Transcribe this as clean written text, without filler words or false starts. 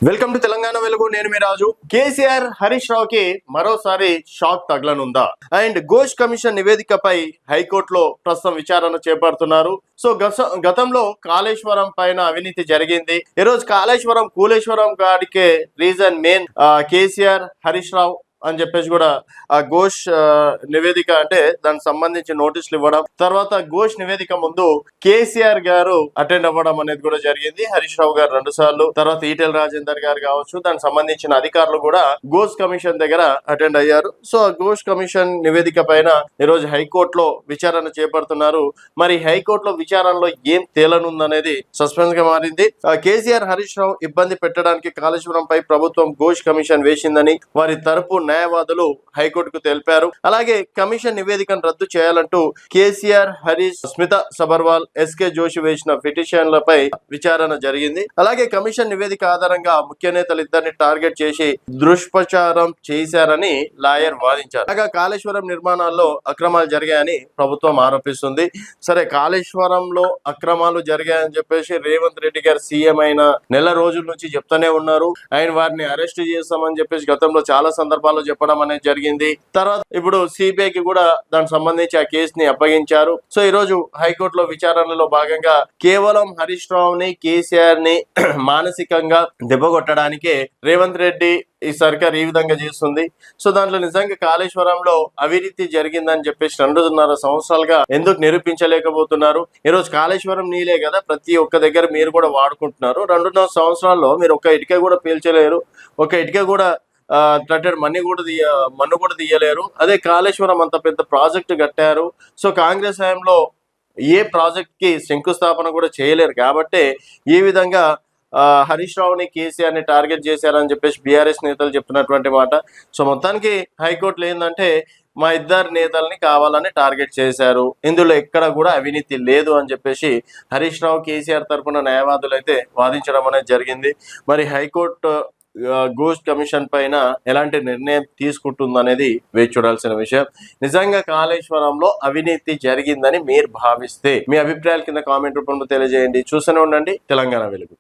Welcome to Telangana వెలుగు. నేను మీ రాజు. కేసీఆర్ హరీష్ రావుకి మరోసారి షాక్ తగలనుందా? అండ్ ఘోష్ కమిషన్ నివేదికపై హైకోర్టులో ప్రస్తుతం విచారణ చేపడుతున్నారు. సో గతంలో కాళేశ్వరం పైన అవినీతి జరిగింది. ఈ రోజు కాళేశ్వరం కూలేశ్వరం గాడికే రీజన్ మెయిన్ కేసీఆర్ హరీష్ రావు అని చెప్పేసి కూడా ఆ ఘోష్ నివేదిక అంటే దానికి సంబంధించి నోటీసులు ఇవ్వడం, తర్వాత ఘోష్ నివేదిక ముందు కేసీఆర్ గారు అటెండ్ అవ్వడం అనేది కూడా జరిగింది. హరీష్ రావు గారు 2 సార్లు, తర్వాత ఈటెల రాజేందర్ గారు కావచ్చు, దానికి సంబంధించిన అధికారులు కూడా ఘోష్ కమిషన్ దగ్గర అటెండ్ అయ్యారు. సో ఆ ఘోష్ కమిషన్ నివేదిక పైన ఈరోజు హైకోర్టులో విచారణ చేపడుతున్నారు. మరి హైకోర్టులో విచారణలో ఏం తేలనుందనేది సస్పెన్స్ గా మారింది. కేసీఆర్ హరీష్ రావు ఇబ్బంది పెట్టడానికి కాళేశ్వరం పై ప్రభుత్వం ఘోష్ కమిషన్ వేసిందని వారి తరపు న్యాయవాదులు హైకోర్టుకు తెలిపారు. అలాగే కమిషన్ నివేదికను రద్దు చేయాలంటూ కేసీఆర్, హరీష్, స్మిత సబర్వాల్, ఎస్కే జోషి వేసిన పిటిషన్లపై విచారణ జరిగింది. అలాగే కమిషన్ నివేదిక ఆధారంగా ముఖ్య నేతలు ఇద్దరిని టార్గెట్ చేసి దుష్ప్రచారం చేశారని లాయర్ వాదించారు. అలాగే కాళేశ్వరం నిర్మాణాల్లో అక్రమాలు జరిగాయని ప్రభుత్వం ఆరోపిస్తుంది. సరే, కాళేశ్వరంలో అక్రమాలు జరిగాయని చెప్పేసి రేవంత్ రెడ్డి గారు సీఎం అయిన నెల రోజుల నుంచి చెప్తూనే ఉన్నారు. ఆయన వారిని అరెస్ట్ చేస్తామని చెప్పేసి గతంలో చాలా సందర్భాల్లో చెప్పడం అనేది జరిగింది. తర్వాత ఇప్పుడు సిబిఐకి కూడా దానికి సంబంధించి ఆ కేసుని అప్పగించారు. సో ఈ రోజు హైకోర్టులో విచారణలో భాగంగా కేవలం హరీష్ రావు ని, కేసీఆర్ ని మానసికంగా దెబ్బకొట్టడానికే రేవంత్ రెడ్డి ఈ సర్కార్ ఈ విధంగా చేస్తుంది. సో దాంట్లో నిజంగా కాళేశ్వరంలో అవినీతి జరిగిందని చెప్పేసి 2.5 సంవత్సరాలుగా ఎందుకు నిరూపించలేకపోతున్నారు? ఈరోజు కాళేశ్వరం నీలే కదా ప్రతి ఒక్క దగ్గర మీరు కూడా వాడుకుంటున్నారు. 2.5 సంవత్సరాల్లో మీరు ఒక ఇటుక కూడా పీల్చలేరు, ఒక ఇటుక కూడా మన్ను కూడా తీయలేరు. అదే కాళేశ్వరం అంత పెద్ద ప్రాజెక్టు కట్టారు. సో కాంగ్రెస్ హయాంలో ఏ ప్రాజెక్ట్ కి శంకుస్థాపన కూడా చేయలేరు కాబట్టి ఈ విధంగా హరీష్ రావుని, కేసీఆర్ ని టార్గెట్ చేశారని చెప్పేసి బీఆర్ఎస్ నేతలు చెప్తున్నటువంటి మాట. సో మొత్తానికి హైకోర్టులో ఏంటంటే మా ఇద్దరు నేతల్ని కావాలని టార్గెట్ చేశారు, ఇందులో ఎక్కడ కూడా అవినీతి లేదు అని చెప్పేసి హరీష్ రావు, కేసీఆర్ తరఫున న్యాయవాదులు అయితే వాదించడం అనేది జరిగింది. మరి హైకోర్టు ఘోష్ కమిషన్ పైన ఎలాంటి నిర్ణయం తీసుకుంటుందనేది వేచి చూడాల్సిన విషయం. నిజంగా కాళేశ్వరంలో అవినీతి జరిగిందని మీరు భావిస్తే మీ అభిప్రాయాల కింద కామెంట్ రూపంలో తెలియజేయండి. చూస్తూనే ఉండండి తెలంగాణ వెలుగు.